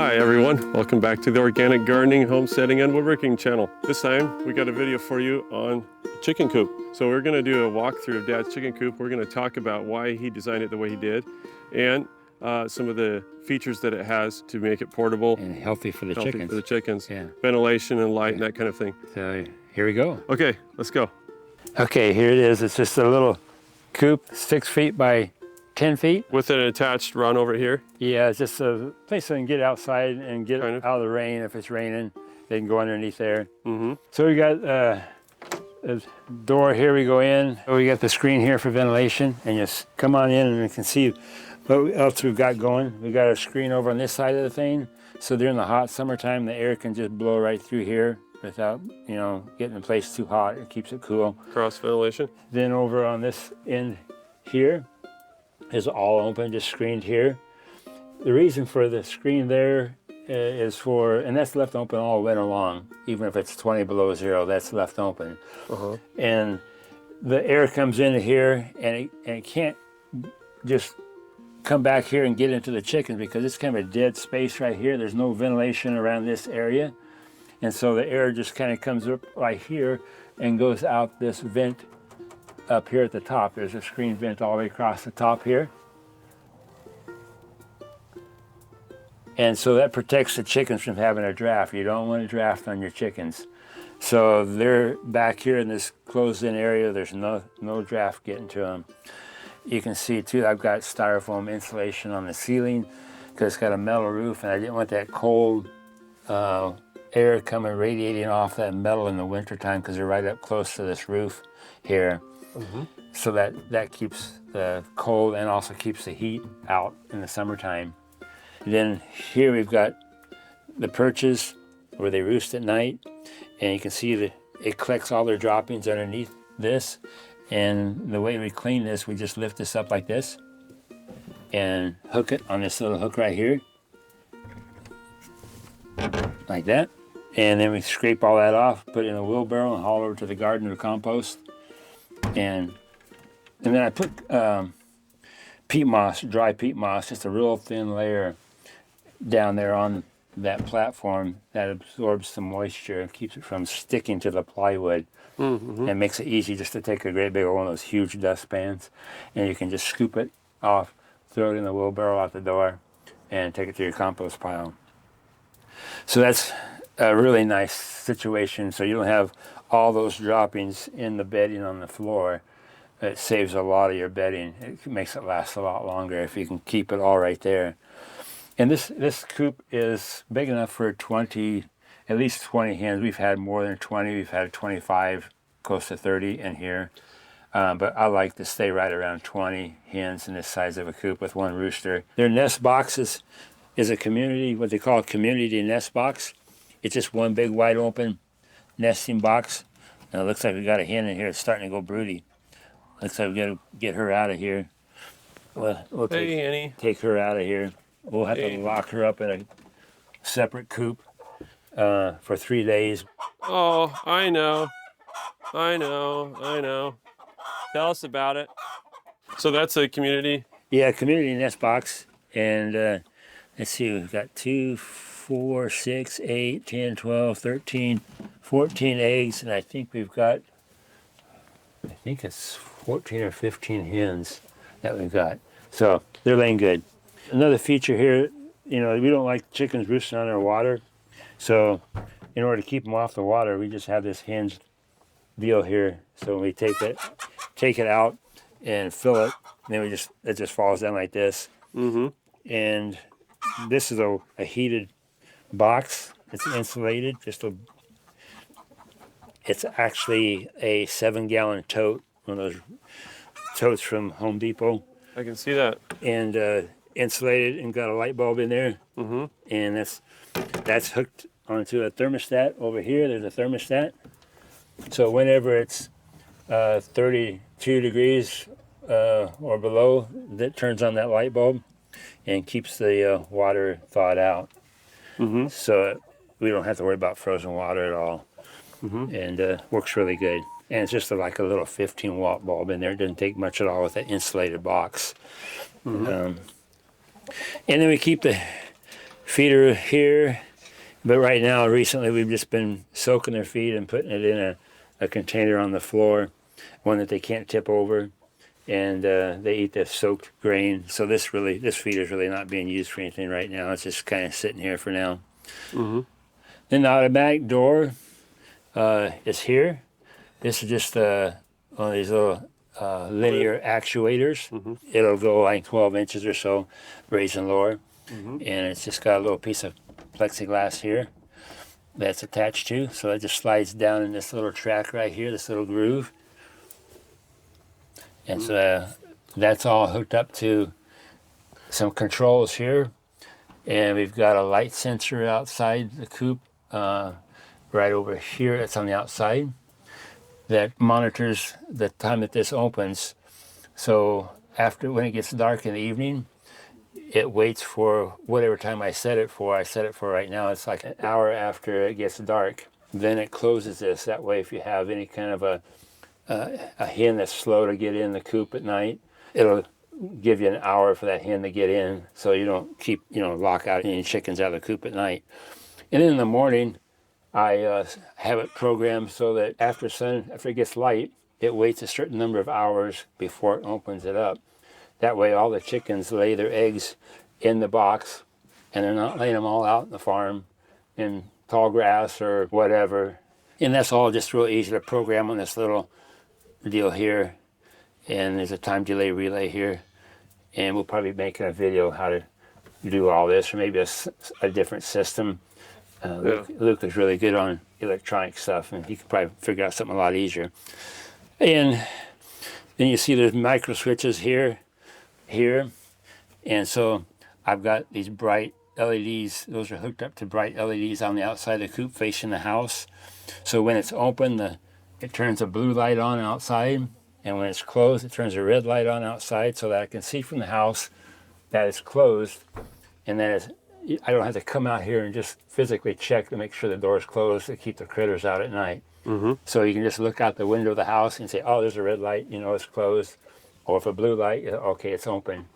Hi everyone, welcome back to the Organic Gardening, Homesteading, and Woodworking channel. This time we got a video for you on chicken coop. So we're going to do a walkthrough of Dad's chicken coop. We're going to talk about why he designed it the way he did and some of the features that it has to make it portable and healthy for the chickens. Yeah. Ventilation and light and that kind of thing. So here we go. Okay, let's go. Okay, here it is. It's just a little coop, 6 feet by 10 feet. With an attached run over here? Yeah, it's just a place so they can get outside and get out of the rain. If it's raining, they can go underneath there. So we got a door here we go in. We got the screen here for ventilation, and just come on in and you can see what else we've got going. We got a screen over on this side of the thing, so during the hot summertime, the air can just blow right through here without, you know, getting the place too hot. It keeps it cool. Cross ventilation. Then over on this end here is all open, just screened here. The reason for the screen there is for, and that's left open all winter long, even if it's 20 below zero, that's left open. And the air comes into here, and it can't just come back here and get into the chickens because it's kind of a dead space right here. There's no ventilation around this area. And so the air just kind of comes up right here and goes out this vent up here at the top. There's a screen vent all the way across the top here. And so that protects the chickens from having a draft. You don't want a draft on your chickens. So they're back here in this closed-in area. There's no draft getting to them. You can see too, I've got styrofoam insulation on the ceiling because it's got a metal roof, and I didn't want that cold air coming radiating off that metal in the wintertime because they're right up close to this roof here. So that keeps the cold and also keeps the heat out in the summertime. Then here we've got the perches where they roost at night, and you can see that it collects all their droppings underneath this. And the way we clean this, we just lift this up like this and hook it on this little hook right here, like that. And then we scrape all that off, put it in a wheelbarrow and haul over to the garden or compost. And then I put peat moss, dry peat moss, just a real thin layer down there on that platform that absorbs some moisture and keeps it from sticking to the plywood. And makes it easy just to take a great big one of those huge dustpans, and you can just scoop it off, throw it in the wheelbarrow out the door, and take it to your compost pile. So that's a really nice situation, so you don't have all those droppings in the bedding on the floor. It saves a lot of your bedding. It makes it last a lot longer if you can keep it all right there. And this coop is big enough for at least 20 hens. We've had more than 20. We've had 25, close to 30 in here. But I like to stay right around 20 hens in this size of a coop with one rooster. Their Nestboxes is a community, what they call a community nest box. It's just one big wide open nesting box. And it looks like we got a hen in here that's starting to go broody. Looks like we got to get her out of here. We'll take her out of here. We'll have to lock her up in a separate coop for 3 days. Oh, I know. Tell us about it. So that's a community? Yeah, community nest box. And let's see, we've got 2, 4, 6, 8, 10, 12, 13, 14 eggs. And I think we've got, it's 14 or 15 hens that we've got. So they're laying good. Another feature here, you know, we don't like chickens roosting on our water. So in order to keep them off the water, we just have this hinged deal here. So when we take it out and fill it, then it just falls down like this. And this is a heated box. It's insulated. It's actually a 7-gallon tote, one of those totes from Home Depot. I can see that. And insulated and got a light bulb in there. And that's hooked onto a thermostat over here. There's a thermostat. So whenever it's 32 degrees or below, that turns on that light bulb and keeps the water thawed out. So we don't have to worry about frozen water at all. And works really good. And it's just like a little 15-watt bulb in there. It doesn't take much at all with that insulated box. And then we keep the feeder here. But right now, recently, we've just been soaking their feed and putting it in a container on the floor, one that they can't tip over. And they eat the soaked grain. So this feeder is really not being used for anything right now. It's just kind of sitting here for now. Mm-hmm. Then the automatic door is here. This is just one of these little linear actuators. Mm-hmm. It'll go like 12 inches or so, raise and lower. Mm-hmm. And it's just got a little piece of plexiglass here that's attached to. So it just slides down in this little track right here, this little groove. And so that's all hooked up to some controls here. And we've got a light sensor outside the coop right over here. It's on the outside that monitors the time that this opens. So when it gets dark in the evening, it waits for whatever time I set it for. I set it for right now. It's like an hour after it gets dark. Then it closes this. That way, if you have any kind of a hen that's slow to get in the coop at night, it'll give you an hour for that hen to get in, so you don't keep, lock out any chickens out of the coop at night. And then in the morning, I have it programmed so that after it gets light, it waits a certain number of hours before it opens it up. That way, all the chickens lay their eggs in the box, and they're not laying them all out in the farm in tall grass or whatever. And that's all just real easy to program on this little deal here. And there's a time delay relay here. And we'll probably be making a video how to do all this, or maybe a different system. Luke is really good on electronic stuff, and he could probably figure out something a lot easier. And then you see there's micro switches here. And so I've got these bright LEDs. Those are hooked up to bright LEDs on the outside of the coop facing the house. So when it's open, it turns a blue light on outside, and when it's closed, it turns a red light on outside, so that I can see from the house that it's closed, and that I don't have to come out here and just physically check to make sure the door is closed to keep the critters out at night. Mm-hmm. So you can just look out the window of the house and say, oh, there's a red light, it's closed. Or if a blue light, okay, it's open.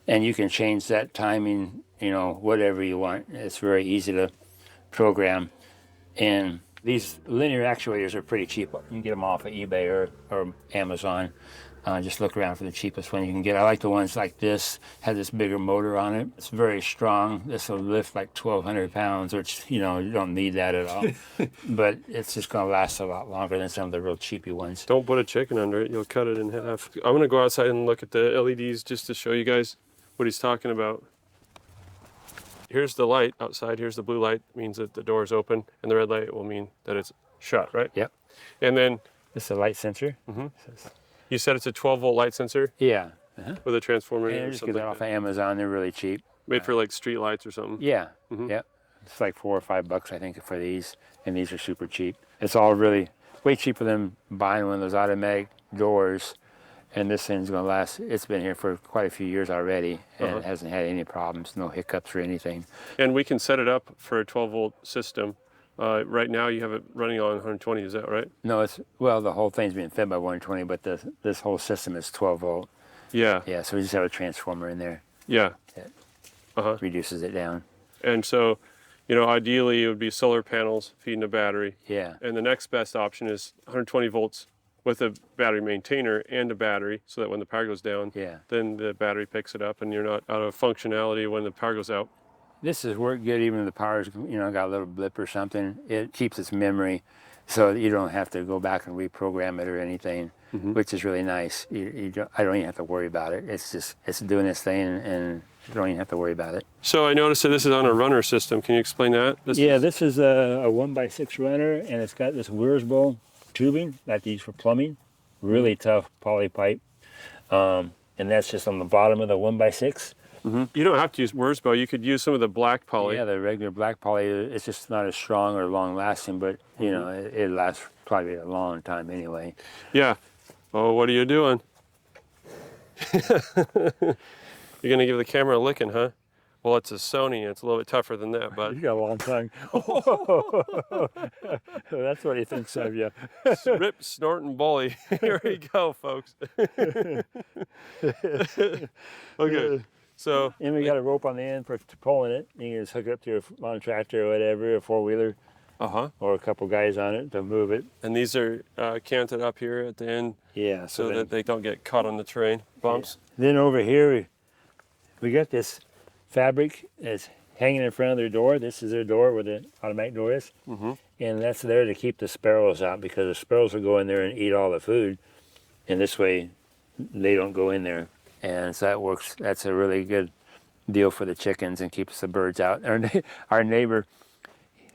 And you can change that timing, whatever you want. It's very easy to program. And these linear actuators are pretty cheap. You can get them off of eBay or Amazon. Just look around for the cheapest one you can get. I like the ones like this, has this bigger motor on it. It's very strong. This will lift like 1,200 pounds, which, you don't need that at all. But it's just going to last a lot longer than some of the real cheapy ones. Don't put a chicken under it. You'll cut it in half. I'm going to go outside and look at the LEDs just to show you guys what he's talking about. Here's the light outside. Here's the blue light. Means that the door is open. And the red light will mean that it's shut, right? Yep. And then... This is a light sensor. Mm-hmm. You said it's a 12-volt light sensor? Yeah. With a transformer Yeah, just get that off of Amazon. They're really cheap. Made for like street lights or something? Yeah. Mm-hmm. Yeah. It's like $4 or $5, I think, for these. And these are super cheap. It's all really way cheaper than buying one of those automatic doors. And this thing's going to last. It's been here for quite a few years already, and it hasn't had any problems, no hiccups or anything. And we can set it up for a 12-volt system. Right now you have it running on 120, is that right? No, the whole thing's being fed by 120, but this whole system is 12 volt. Yeah. Yeah, so we just have a transformer in there. Yeah. That reduces it down. And so, ideally it would be solar panels feeding a battery. Yeah. And the next best option is 120 volts with a battery maintainer and a battery, so that when the power goes down, then the battery picks it up and you're not out of functionality when the power goes out. This has worked good even if the power's, got a little blip or something. It keeps its memory so that you don't have to go back and reprogram it or anything, which is really nice. I don't even have to worry about it. It's doing its thing, and you don't even have to worry about it. So I noticed that this is on a runner system. Can you explain that? This is a 1x6 runner, and it's got this Wurzelbaum tubing that they use for plumbing. Really tough poly pipe. And that's just on the bottom of the 1x6. Mm-hmm. You don't have to use Wurzelbaum. You could use some of the black poly. Yeah, the regular black poly. It's just not as strong or long lasting, but it lasts probably a long time anyway. Yeah. Oh, what are you doing? You're gonna give the camera a licking, huh? Well, it's a Sony. It's a little bit tougher than that, but you got a long tongue. That's what he thinks of you. Rip, snort, and bully. Here we go, folks. Okay. So And we got a rope on the end for pulling it. You can just hook it up to your lawn tractor or whatever, a four-wheeler, or a couple guys on it to move it. And these are canted up here at the end, Yeah. so that they don't get caught on the terrain bumps. Yeah. Then over here, we got this fabric that's hanging in front of their door. This is their door where the automatic door is. And that's there to keep the sparrows out, because the sparrows will go in there and eat all the food. And this way, they don't go in there. And so that works. That's a really good deal for the chickens and keeps the birds out. Our neighbor,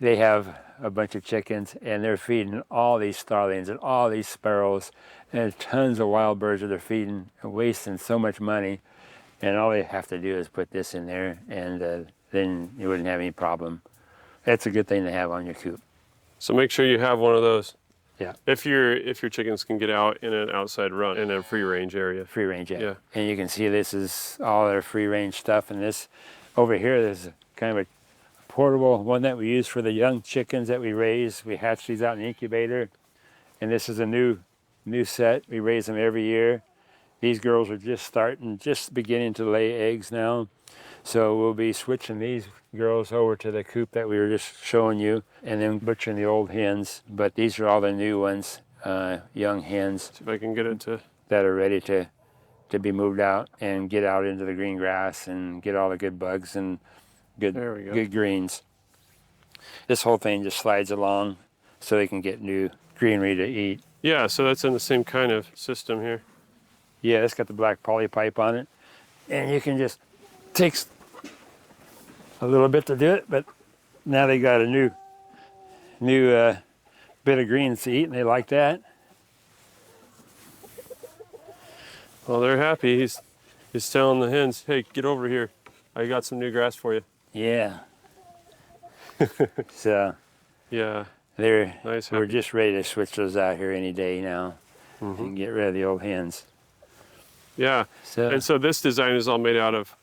they have a bunch of chickens, and they're feeding all these starlings and all these sparrows and tons of wild birds that they're feeding and wasting so much money. And all they have to do is put this in there, and then you wouldn't have any problem. That's a good thing to have on your coop. So make sure you have one of those. Yeah. If your chickens can get out in an outside run in a free range area. Free range, yeah. Yeah. And you can see this is all their free range stuff. And this over here, there's kind of a portable one that we use for the young chickens that we raise. We hatch these out in the incubator. And this is a new set. We raise them every year. These girls are just beginning to lay eggs now. So we'll be switching these girls over to the coop that we were just showing you, and then butchering the old hens. But these are all the new ones, young hens. See if I can get it to... That are ready to be moved out and get out into the green grass and get all the good bugs and good greens. This whole thing just slides along so they can get new greenery to eat. Yeah, so that's in the same kind of system here. Yeah, it's got the black poly pipe on it. And you can just take a little bit to do it, but now they got a new bit of greens to eat, and they like that. Well, they're happy. He's telling the hens, hey, get over here. I got some new grass for you. Yeah. So yeah, we're happy. just ready to switch those out here any day now and get rid of the old hens. Yeah. So this design is all made out of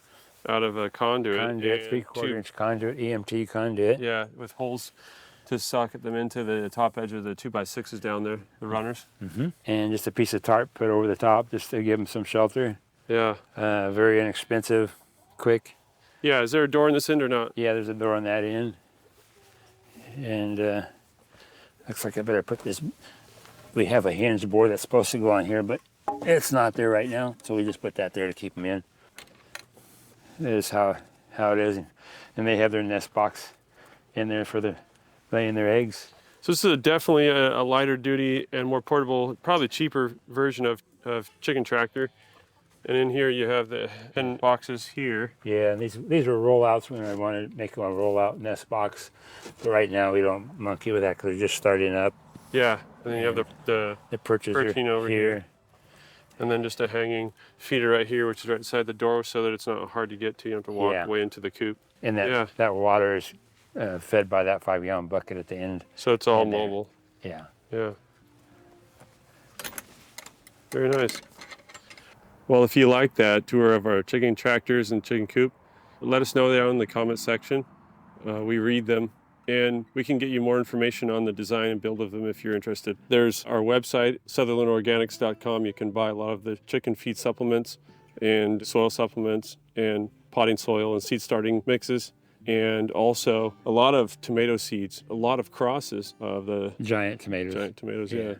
a conduit. 3/4 inch conduit, EMT conduit. Yeah, with holes to socket them into the top edge of the 2x6s down there, the runners. And just a piece of tarp put over the top just to give them some shelter. Yeah. Very inexpensive, quick. Yeah, is there a door in this end or not? Yeah, there's a door on that end. And looks like I better put this, we have a hinge board that's supposed to go on here, but it's not there right now, so we just put that there to keep them in. That is how it is. And they have their nest box in there for laying their eggs. So this is definitely a lighter duty and more portable, probably cheaper version of chicken tractor. And in here you have the hen boxes here. Yeah, and these are rollouts when I want to make a rollout nest box. But right now we don't monkey with that because they're just starting up. Yeah, and then you have the perching over here. And then just a hanging feeder right here, which is right inside the door so that it's not hard to get to. You don't have to walk way into the coop. And that water is fed by that 5-gallon bucket at the end. So it's all mobile. Yeah. Yeah. Very nice. Well, if you like that tour of our chicken tractors and chicken coop, let us know down in the comment section. We read them, and we can get you more information on the design and build of them if you're interested. There's our website, SutherlandOrganics.com. You can buy a lot of the chicken feed supplements and soil supplements and potting soil and seed starting mixes, and also a lot of tomato seeds, a lot of crosses of the giant tomatoes. Giant tomatoes, yeah.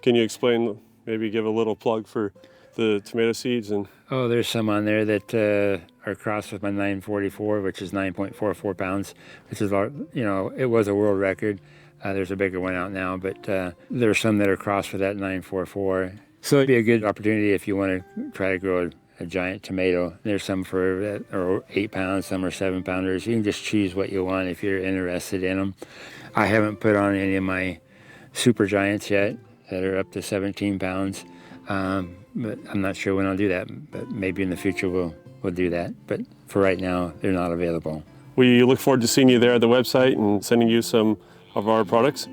Can you explain, maybe give a little plug for the tomato seeds? And oh, there's some on there that are crossed with my 944, which is 9.44 pounds, which is, it was a world record. There's a bigger one out now, but there's some that are crossed with that 944. So it'd be a good opportunity if you want to try to grow a giant tomato. There's some for 8 pounds, some are 7 pounders. You can just choose what you want if you're interested in them. I haven't put on any of my super giants yet that are up to 17 pounds. But I'm not sure when I'll do that, but maybe in the future we'll do that. But for right now, they're not available. We look forward to seeing you there at the website and sending you some of our products.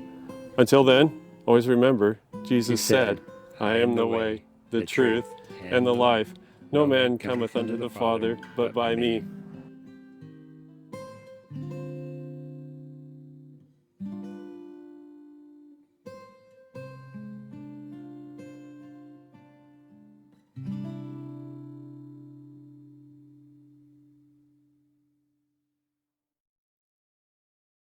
Until then, always remember, Jesus said, I am the way, the truth, and the life. No man cometh unto the Father but by me.